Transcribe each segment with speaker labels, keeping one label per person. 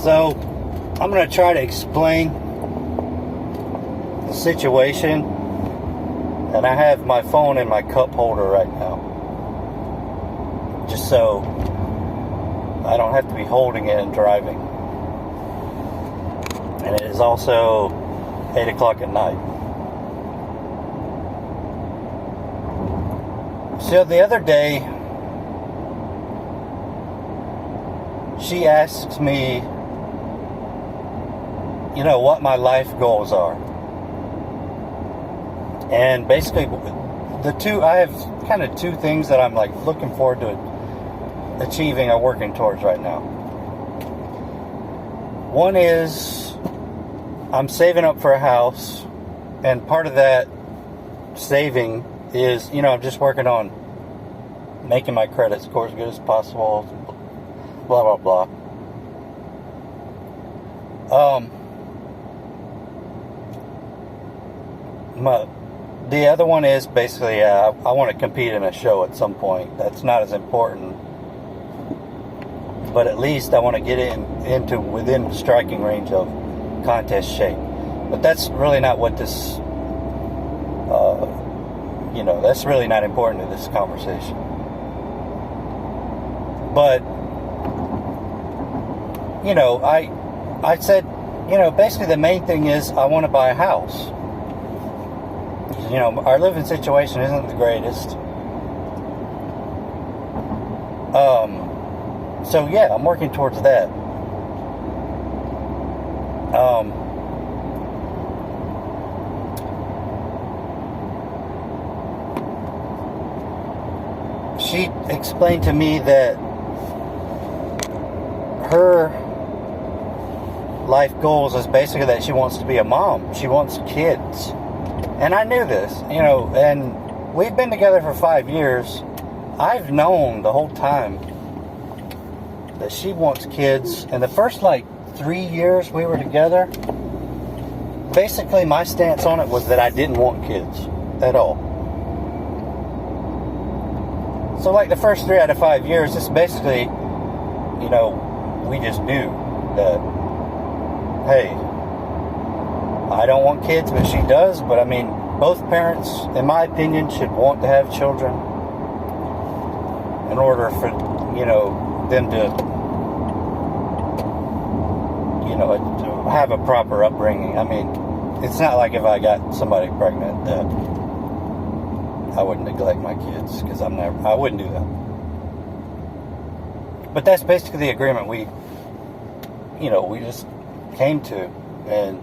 Speaker 1: So, I'm going to try to explain the situation. And I have my phone in my cup holder right now. Just so I don't have to be holding it and driving. And it is also 8 o'clock at night. So the other day, she asks me, what my life goals are. And basically, I have kind of two things that I'm like looking forward to achieving or working towards right now. One is I'm saving up for a house, and part of that saving is, I'm just working on making my credit score as good as possible, blah, blah, blah. The other one is basically, I want to compete in a show at some point. That's not as important, but at least I want to get into within striking range of contest shape. But that's really not what this, that's really not important to this conversation. But, I said, basically the main thing is I want to buy a house. Our living situation isn't the greatest. So yeah, I'm working towards that. She explained to me that her life goals is basically that she wants to be a mom. She wants kids. And I knew this, and we've been together for 5 years. I've known the whole time that she wants kids. And the first, 3 years we were together, basically my stance on it was that I didn't want kids at all. So, the first 3 out of 5 years, it's basically, we just knew that, hey, I don't want kids, but she does. But I mean, both parents, in my opinion, should want to have children in order for, them to, to have a proper upbringing. I mean, it's not like if I got somebody pregnant that I wouldn't neglect my kids, because I wouldn't do that. But that's basically the agreement we just came to. And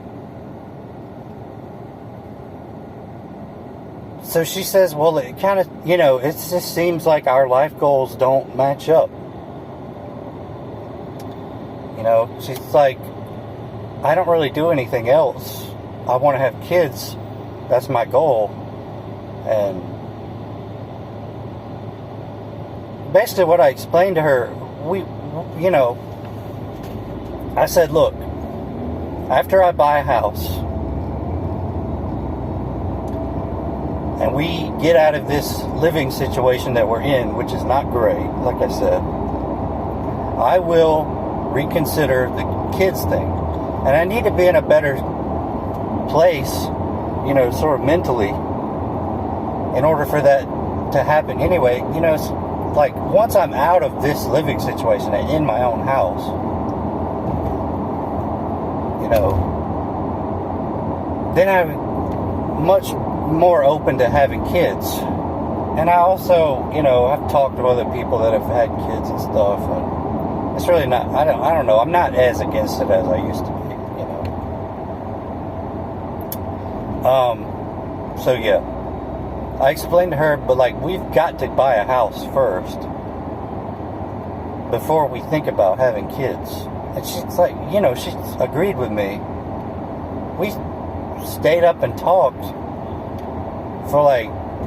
Speaker 1: so she says, well, it kind of, it just seems like our life goals don't match up. She's like, I don't really do anything else. I want to have kids. That's my goal. And basically what I explained to her, I said, look, after I buy a house, and we get out of this living situation that we're in, which is not great, like I said, I will reconsider the kids thing. And I need to be in a better place, sort of mentally, in order for that to happen. Anyway, it's like once I'm out of this living situation and in my own house, then I'm much more open to having kids. And I also, I've talked to other people that have had kids and stuff, and it's really not, I don't know, I'm not as against it as I used to be, So yeah, I explained to her, but we've got to buy a house first before we think about having kids. And she's like, she agreed with me. We stayed up and talked for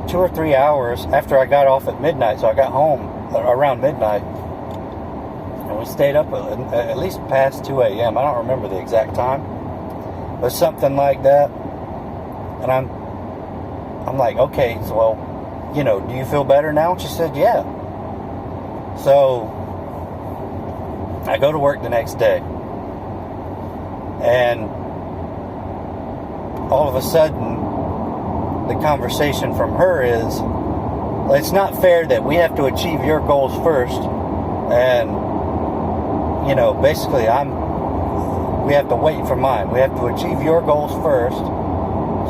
Speaker 1: 2 or 3 hours after I got off at midnight. So I got home around midnight, and we stayed up at least past 2 a.m. I don't remember the exact time, but something like that. And I'm like, okay, so, well, do you feel better now? And she said, yeah. So I go to work the next day, And all of a sudden, the conversation from her is, well, it's not fair that we have to achieve your goals first. And, you know, basically we have to wait for mine. We have to achieve your goals first.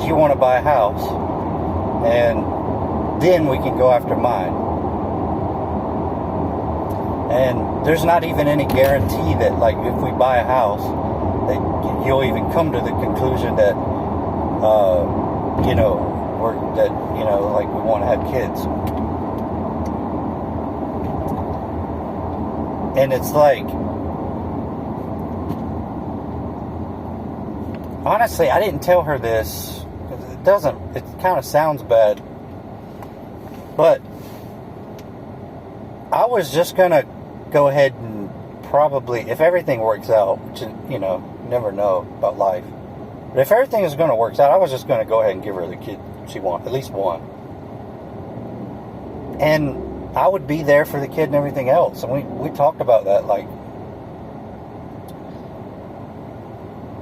Speaker 1: You want to buy a house. And then we can go after mine. And there's not even any guarantee that, like, if we buy a house, that you'll even come to the conclusion that, like we want to have kids. And it's like, honestly, I didn't tell her this. It kind of sounds bad. But I was just going to go ahead and probably, if everything works out, which, you know, never know about life. But if everything is going to work out, I was just going to go ahead and give her the kid she wants, at least one. And I would be there for the kid and everything else. And we talked about that, like,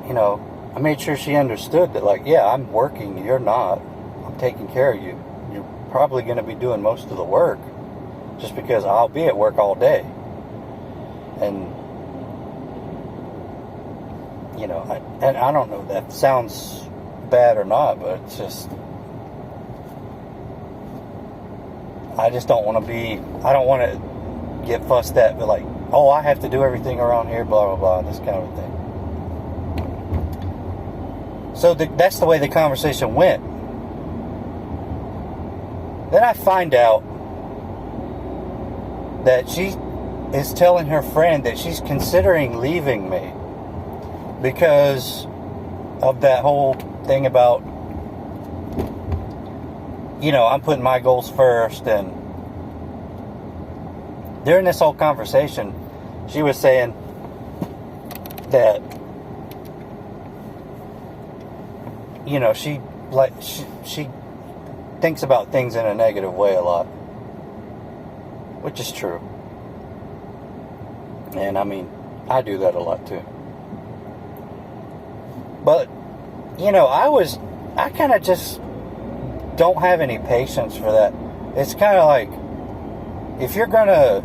Speaker 1: you know, I made sure she understood that, like, yeah, I'm working, you're not. I'm taking care of you. You're probably going to be doing most of the work just because I'll be at work all day. And, you know, I don't know if that sounds bad or not, but it's just, I just don't want to get fussed at, but like, oh, I have to do everything around here, blah, blah, blah, this kind of thing. So that's the way the conversation went. Then I find out that she is telling her friend that she's considering leaving me because of that whole thing about, you know, I'm putting my goals first. And during this whole conversation, she was saying that, you know, she thinks about things in a negative way a lot, which is true. And I mean, I do that a lot too. But, you know, I kind of just don't have any patience for that. It's kind of like, if you're going to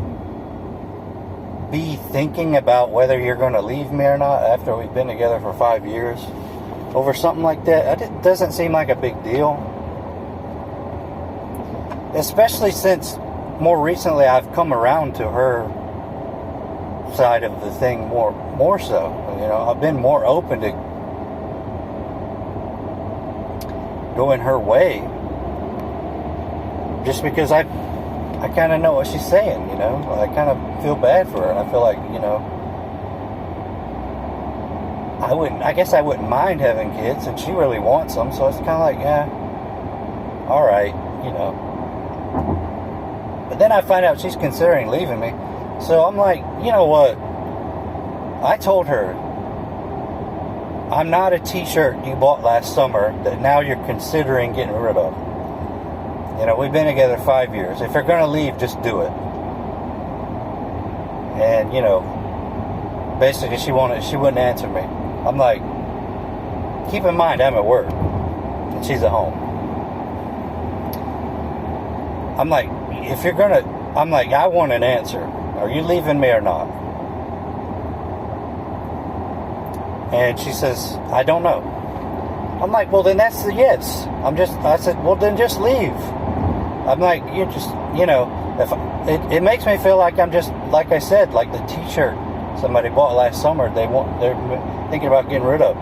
Speaker 1: be thinking about whether you're going to leave me or not after we've been together for 5 years over something like that, it doesn't seem like a big deal. Especially since more recently I've come around to her side of the thing more so. You know, I've been more open to going her way just because I kind of know what she's saying, you know. I kind of feel bad for her. I feel like, you know, I guess I wouldn't mind having kids, and she really wants them, so it's kind of like, yeah, alright, you know. But then I find out she's considering leaving me, so I'm like, you know what, I told her, I'm not a t-shirt you bought last summer that now you're considering getting rid of. You know, we've been together 5 years. If you're going to leave, just do it. And, you know, basically she wouldn't answer me. I'm like, keep in mind I'm at work and she's at home. I'm like, if you're going to, I'm like, I want an answer. Are you leaving me or not? And she says, I don't know. I'm like, well, then that's the yes. I said, well, then just leave. I'm like, you just, you know, it makes me feel like I'm just, like I said, like the t-shirt somebody bought last summer, they're thinking about getting rid of.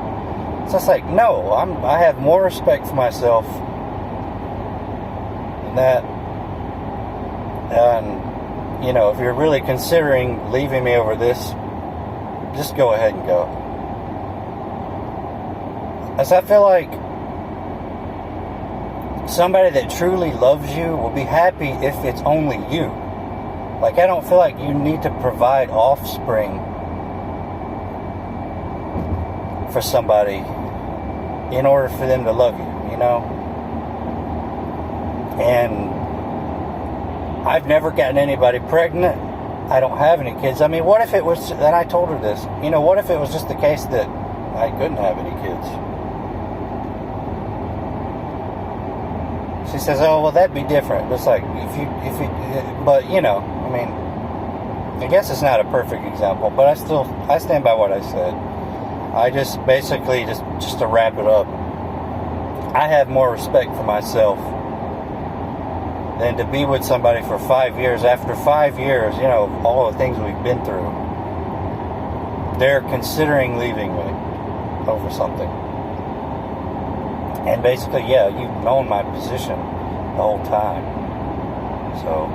Speaker 1: So it's like, no, I have more respect for myself than that. And, you know, if you're really considering leaving me over this, just go ahead and go. As I feel like somebody that truly loves you will be happy if it's only you. Like, I don't feel like you need to provide offspring for somebody in order for them to love you, you know? And I've never gotten anybody pregnant. I don't have any kids. I mean, what if it was, and I told her this, you know, what if it was just the case that I couldn't have any kids. She says, "Oh, well, that'd be different." It's like but you know, I mean, I guess it's not a perfect example, but I stand by what I said. I just basically just to wrap it up, I have more respect for myself than to be with somebody for 5 years. After 5 years, you know, all the things we've been through, they're considering leaving me over something. And basically, yeah, you've known my position the whole time. So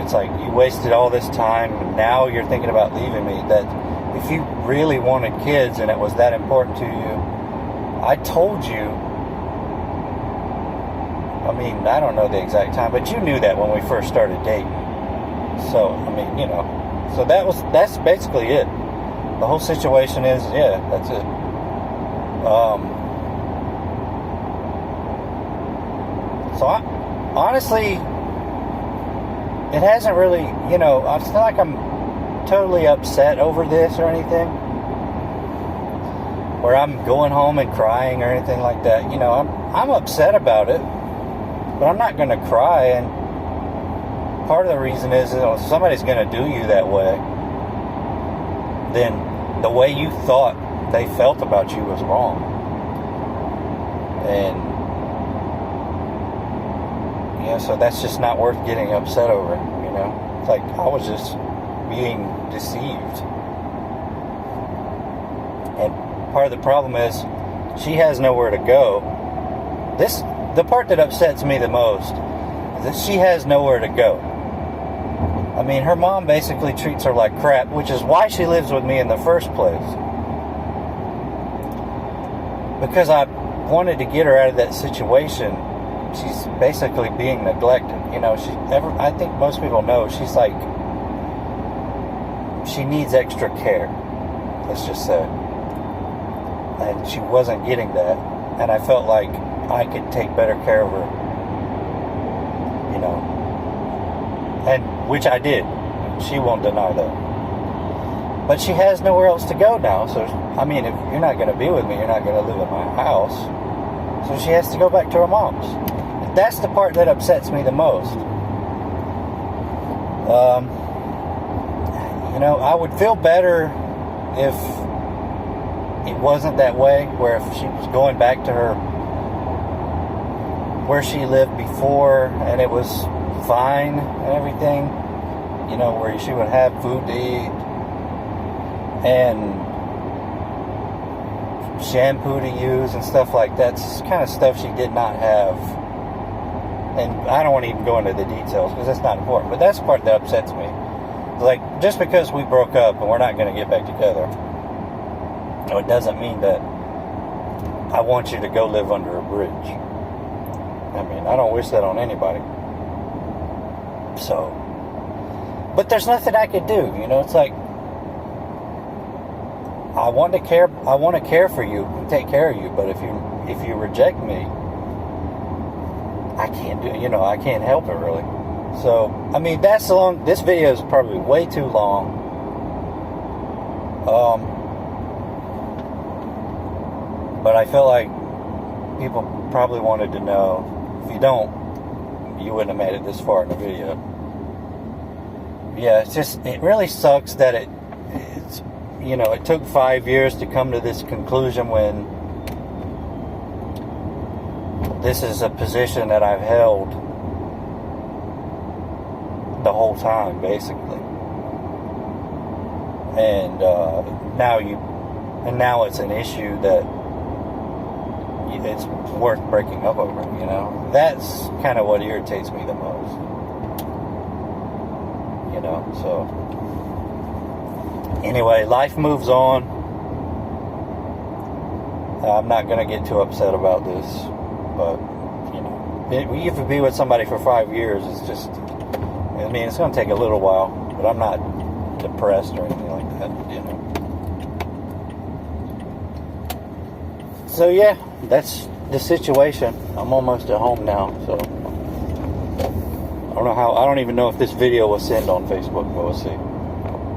Speaker 1: it's like you wasted all this time, and now you're thinking about leaving me. That if you really wanted kids and it was that important to you, I told you. I mean, I don't know the exact time, but you knew that when we first started dating. So, I mean, you know, so that's basically it. The whole situation is, yeah, that's it. So honestly, it hasn't really, you know, it's not like I'm totally upset over this or anything, where I'm going home and crying or anything like that. You know, I'm upset about it, but I'm not going to cry. And part of the reason is, you know, if somebody's going to do you that way, then the way you thought they felt about you was wrong. And yeah, so that's just not worth getting upset over, you know. It's like I was just being deceived. And part of the problem is she has nowhere to go. The part that upsets me the most is that she has nowhere to go. I mean, her mom basically treats her like crap, which is why she lives with me in the first place. Because I wanted to get her out of that situation. She's basically being neglected. You know, I think most people know she's like, she needs extra care, let's just say. And she wasn't getting that. And I felt like I could take better care of her. You know. And which I did. She won't deny that. But she has nowhere else to go now. So, I mean, if you're not going to be with me, you're not going to live at my house. So she has to go back to her mom's. That's the part that upsets me the most. You know, I would feel better if it wasn't that way, where if she was going back to her, where she lived before, and it was fine and everything, you know, where she would have food to eat, and shampoo to use and stuff like that. It's kind of stuff she did not have. And I don't want to even go into the details because that's not important. But that's the part that upsets me. Like, just because we broke up and we're not going to get back together, it doesn't mean that I want you to go live under a bridge. I mean, I don't wish that on anybody. So, but there's nothing I could do. You know, it's like, I want to care for you and take care of you. But if you reject me, I can't do it. You know, I can't help it really. So, I mean, this video is probably way too long. But I feel like people probably wanted to know. If you don't, you wouldn't have made it this far in the video. Yeah, it really sucks that it's, you know, it took 5 years to come to this conclusion when this is a position that I've held the whole time, basically. And now it's an issue that it's worth breaking up over, you know. That's kind of what irritates me the most. You know, so anyway, life moves on. I'm not going to get too upset about this, but, you know, if you be with somebody for 5 years, it's just, I mean, it's going to take a little while, but I'm not depressed or anything like that, you know. So, yeah, that's the situation. I'm almost at home now, so I don't even know if this video will send on Facebook, but we'll see.